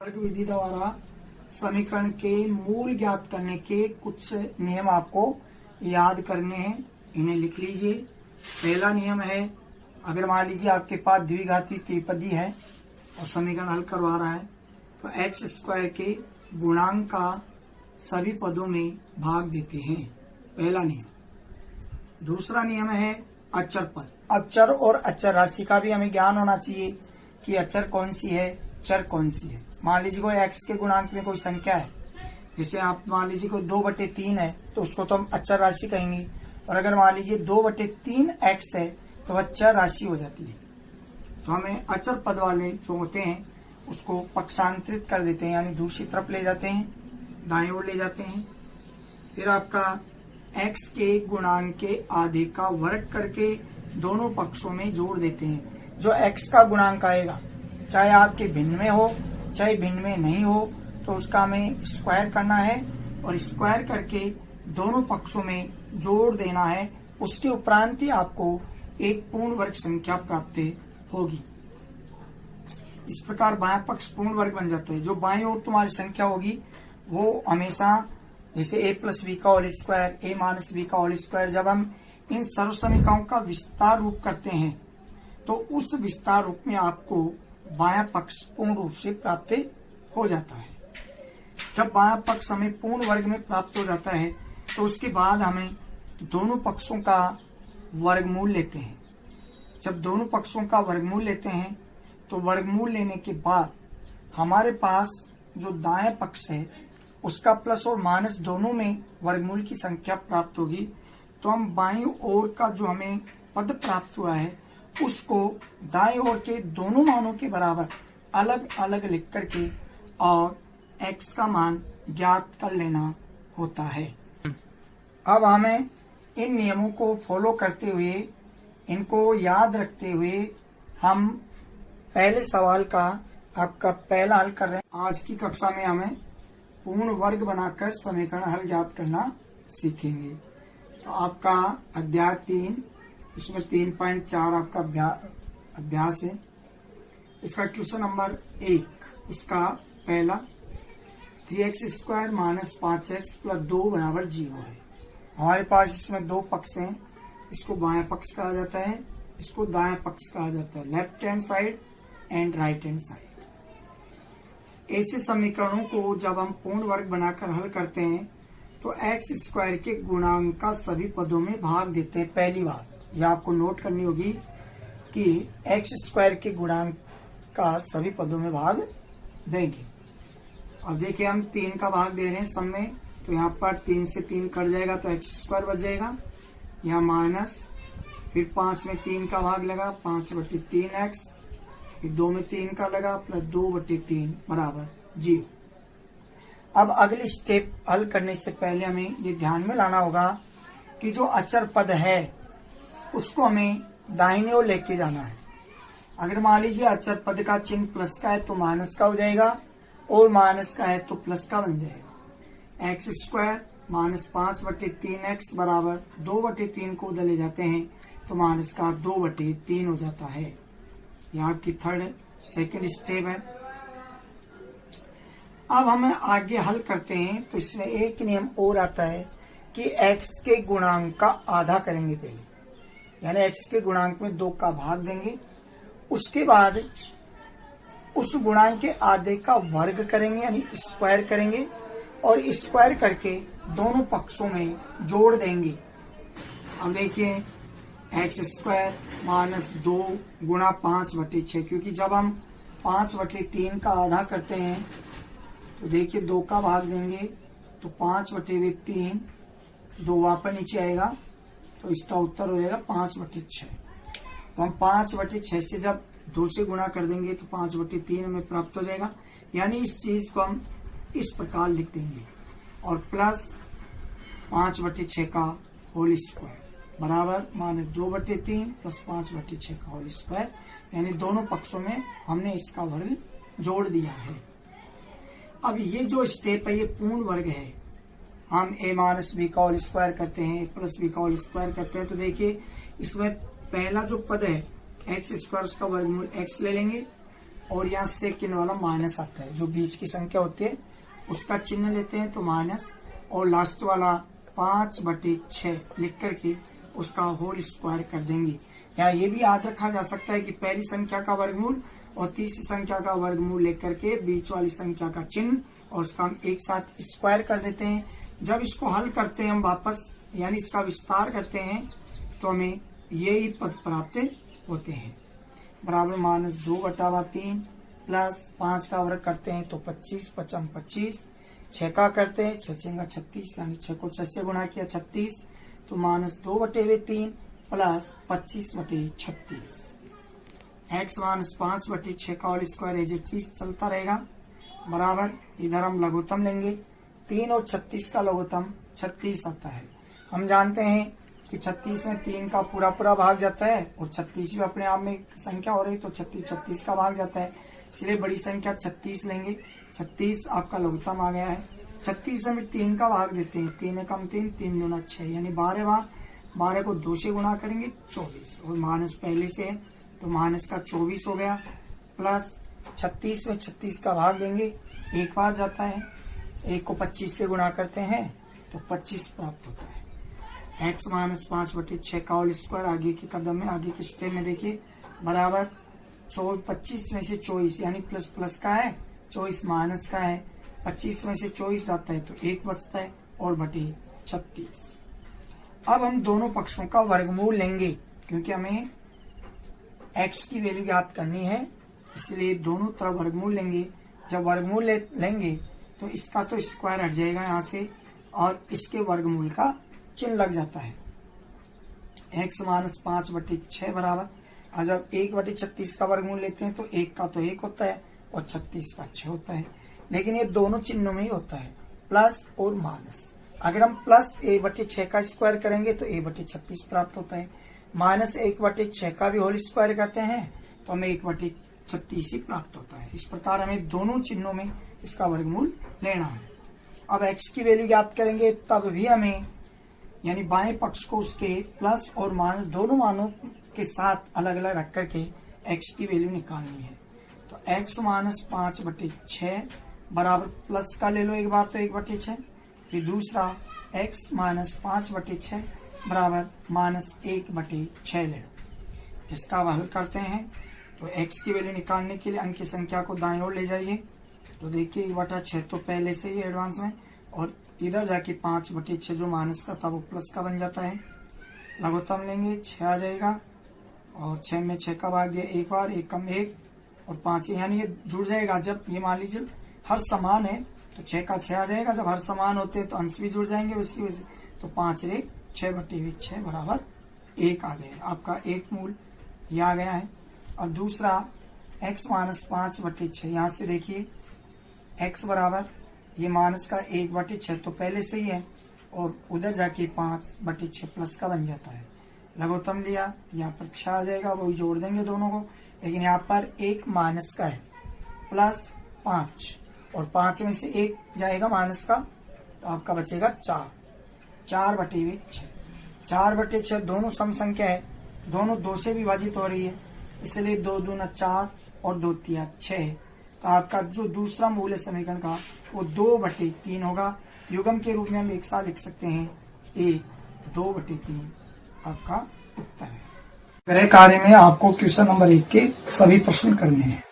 वर्ग विधि द्वारा समीकरण के मूल ज्ञात करने के कुछ नियम आपको याद करने हैं, इन्हें लिख लीजिए। पहला नियम है, अगर मान लीजिए आपके पास द्विघाती त्रिपदी है और समीकरण हल करवा रहा है तो एक्स स्क्वायर के गुणांक का सभी पदों में भाग देते हैं, पहला नियम। दूसरा नियम है अचर पद। अब चर और अचर राशि का भी हमें ज्ञान होना चाहिए कि अचर कौन सी है, चर कौन सी है। मान लीजिए कोई x के गुणांक में कोई संख्या है, जैसे आप मान लीजिए कोई 2/3 है तो उसको तो हम अचर राशि कहेंगे, और अगर मान लीजिए 2/3x है तो वह चर राशि हो जाती है। तो हमें अचर पद वाले जो होते हैं उसको पक्षांतरित कर देते हैं, यानी दूसरी तरफ ले जाते हैं, दाएं ओर ले जाते हैं। फिर आपका x के गुणांक के आधे का वर्ग करके दोनों पक्षों में जोड़ देते हैं। जो x का गुणांक आएगा, चाहे आपके भिन्न में हो चाहे भिन्न में नहीं हो, तो उसका हमें स्क्वायर करना है और स्क्वायर करके दोनों पक्षों में जोड़ देना है। उसके उपरांत ही आपको एक पूर्ण वर्ग संख्या प्राप्त होगी। इस प्रकार बायां पक्ष पूर्ण वर्ग बन जाता है। जो बाएं ओर तुम्हारी संख्या होगी वो हमेशा, जैसे a + b का होल स्क्वायर, a - b का होल स्क्वायर, जब हम इन सर्व समीकरणों का विस्तार रूप करते हैं तो उस विस्तार रूप में आपको बायां पक्ष पूर्ण रूप से प्राप्त हो जाता है। जब बायां पक्ष हमें पूर्ण वर्ग में प्राप्त हो जाता है तो उसके बाद हमें दोनों पक्षों का वर्गमूल लेते हैं। जब दोनों पक्षों का वर्गमूल लेते हैं तो वर्गमूल लेने के बाद हमारे पास जो दाएं पक्ष है उसका प्लस और माइनस दोनों में वर्गमूल की संख्या प्राप्त होगी। तो हम बाईं ओर का जो हमें पद प्राप्त हुआ है उसको दाएं ओर के दोनों मानों के बराबर अलग अलग लिख करके और x का मान ज्ञात कर लेना होता है। अब हमें इन नियमों को फॉलो करते हुए, इनको याद रखते हुए हम पहले सवाल का आपका पहला हल कर रहे हैं। आज की कक्षा में हमें पूर्ण वर्ग बनाकर समीकरण हल ज्ञात करना सीखेंगे। तो आपका अध्याय 3, इसमें 3.4 आपका अभ्यास है। इसका क्वेश्चन नंबर 1, उसका पहला 3x² - 5x + 2 = 0 है। हमारे पास इसमें दो पक्ष हैं, इसको बाएं पक्ष कहा जाता है, इसको दाएं पक्ष कहा जाता है, left hand side and right hand side. ऐसे समीकरणों को जब हम पूर्ण वर्ग बनाकर हल करते हैं तो x² के गुणांक का सभी पदों में भाग देते हैं। पहली बात यह आपको नोट करनी होगी कि x² के गुणांक का सभी पदों में भाग देंगे। अब देखिए हम 3 का भाग दे रहे हैं सब में, तो यहाँ पर 3 से 3 कट जाएगा तो x² बच जाएगा, यहाँ माइनस, फिर 5 में 3 का भाग लगा 5/3x, फिर 2 में 3 का लगा प्लस 2/3 = 0। अब अगली स्टेप हल करने से पहले हमें ये ध्यान में लाना होगा कि जो अचर पद है उसको हमें दाहिने ओर लेके जाना है। अगर मान लीजिए अचर पद का चिन्ह प्लस का है तो माइनस का हो जाएगा, और माइनस का है तो प्लस का बन जाएगा। x² - 5/3x = 2/3 को उधर ले जाते हैं तो माइनस का 2/3 हो जाता है। यह आपकी सेकंड स्टेप है। अब हमें आगे हल करते हैं तो इसमें एक नियम और आता है कि x के गुणांक का आधा करेंगे पहले, यानी x के गुणांक में 2 का भाग देंगे, उसके बाद उस गुणांक के आधे का वर्ग करेंगे यानी स्क्वायर करेंगे, और स्क्वायर करके दोनों पक्षों में जोड़ देंगे। अब देखिए x² - 2 × 5/6, क्योंकि जब हम 5/3 का आधा करते हैं तो देखिए 2 का भाग देंगे तो 5/3, 2 वापस नीचे आएगा तो इसका उत्तर हो जाएगा 5/6। तो हम 5/6 से जब 2 से गुणा कर देंगे तो 5/3 हमें प्राप्त हो जाएगा। यानी इस चीज को हम इस प्रकार लिख देंगे, और प्लस 5/6 का होल स्क्वायर बराबर -2/3 + 5/6 का होल स्क्वायर, यानी दोनों पक्षों में हमने इसका वर्ग जोड़ दिया है। अब ये जो स्टेप है ये पूर्ण वर्ग है। हम a - b का होल स्क्वायर करते हैं, a + b का होल स्क्वायर करते हैं, तो देखिए इसमें पहला जो पद है x² उसका वर्गमूल x ले लेंगे और यहाँ सेकंड वाला माइनस आता है। जो बीच की संख्या होती है उसका चिन्ह लेते हैं तो माइनस, और लास्ट वाला 5/6 लिख करके उसका होल स्क्वायर कर देंगे। या ये भी याद रखा जा सकता है कि पहली संख्या का वर्गमूल और तीसरी संख्या का वर्गमूल लेकर के बीच वाली संख्या का चिन्ह और उसका हम एक साथ स्क्वायर कर देते हैं। जब इसको हल करते हैं हम वापस, यानी इसका विस्तार करते हैं, तो हमें यही पद प्राप्त होते हैं। बराबर -2/3 प्लस 5 का वर्ग करते हैं तो 25, 5 25, 6 का करते हैं 6 6 36, यानी 6 को 6 से गुणा किया 36, तो -2/3 प्लस 25/36। x -5/6 का whole square as it is चलता रहेगा। बराबर इधर हम लघुत्तम लेंगे, 3 और 36 का लघुत्तम 36 आता है। हम जानते हैं कि 36 में 3 का पूरा पूरा भाग जाता है और 36 भी अपने आप में संख्या हो रही, तो 36 का भाग जाता है, इसलिए बड़ी संख्या 36 लेंगे। 36 आपका लघुत्तम आ गया है। 36 में 3 का भाग देते हैं, 3 एकम 3, 3 दूना 6, यानी 12 भाग। 12 को 2 से गुणा करेंगे 24, और माइनस पहले से है तो माइनस का 24 हो गया। प्लस 36 में 36 का भाग देंगे, एक बार जाता है, 1 को 25 से गुणा करते हैं तो 25 प्राप्त होता है। x -5/6 का होल स्क्वायर आगे के कदम में, आगे के स्टेप में देखिए, बराबर 25 में से 24, यानी प्लस प्लस का है, 24 माइनस का है, 25 में से 24 जाता है तो 1 बचता है, और बटे 36। अब हम दोनों पक्षों का वर्गमूल लेंगे, क्योंकि हमें x की वैल्यू ज्ञात करनी है, इसलिए दोनों तरफ वर्गमूल लेंगे। जब वर्गमूल लेंगे तो इसका तो स्क्वायर हट जाएगा यहाँ से, और इसके वर्गमूल का चिन्ह लग जाता है। x -5/6 बराबर, और जब 1/36 का वर्गमूल लेते हैं तो 1 का तो 1 होता है और 36 का 6 होता है, लेकिन ये दोनों चिन्हों में ही होता है, प्लस और माइनस। अगर हम प्लस 1/6 का स्क्वायर करेंगे तो 1/36 प्राप्त होता है, माइनस 1/6 का भी होल स्क्वायर करते हैं तो हमें 1/36 ही प्राप्त होता है। इस प्रकार हमें दोनों चिन्हों में इसका वर्गमूल लेना है। अब x की वैल्यू ज्ञात करेंगे तब भी हमें, यानी बाएं पक्ष को उसके प्लस और माइनस दोनों मानों के साथ अलग अलग रख करके x की वैल्यू निकालनी है। तो x -5/6 बराबर प्लस का ले लो एक बार तो 1/6, फिर दूसरा x -5/6 बराबर -1/6 ले लो। इसका अब हल करते हैं तो x की वैल्यू निकालने के लिए अंक की संख्या को दाएं ओर ले जाइए, तो देखिए 1/6 तो पहले से ही एडवांस में, और इधर जाके 5/6 जो माइनस का था वो प्लस का बन जाता है। लघुत्तम लेंगे 6 आ जाएगा, और 6 में 6 का भाग दिया एक बार, 1 कम 1 और 5, यानी ये जुड़ जाएगा। जब ये मान लीजिए हर समान है तो 6 का 6 आ जाएगा, जब हर समान होते हैं तो अंश भी जुड़ जाएंगे इसकी वजह से, तो 5 × 6/6 बराबर 1 आ गया। आपका एक मूल ये आ गया है। और दूसरा x -5/6, यहाँ से देखिए x बराबर ये माइनस का 1/6 तो पहले से ही है, और उधर जाके 5/6 प्लस का बन जाता है। लघुत्तम लिया, यहाँ पर 6 आ जाएगा, वही जोड़ देंगे दोनों को, लेकिन यहाँ पर 1 माइनस का है, प्लस 5, और 5 में से 1 जाएगा माइनस का, तो आपका बचेगा 4। 4/6, 4/6 दोनों सम संख्या है, दोनों 2 से विभाजित हो रही है, इसलिए 2 दूना 4 और 2 तिया 6, तो आपका जो दूसरा मूल है समीकरण का वो 2/3 होगा। युग्म के रूप में हम एक साथ लिख सकते हैं 1/2/3 आपका उत्तर है। गृह कार्य में आपको क्वेश्चन नंबर 1 के सभी प्रश्न करने हैं।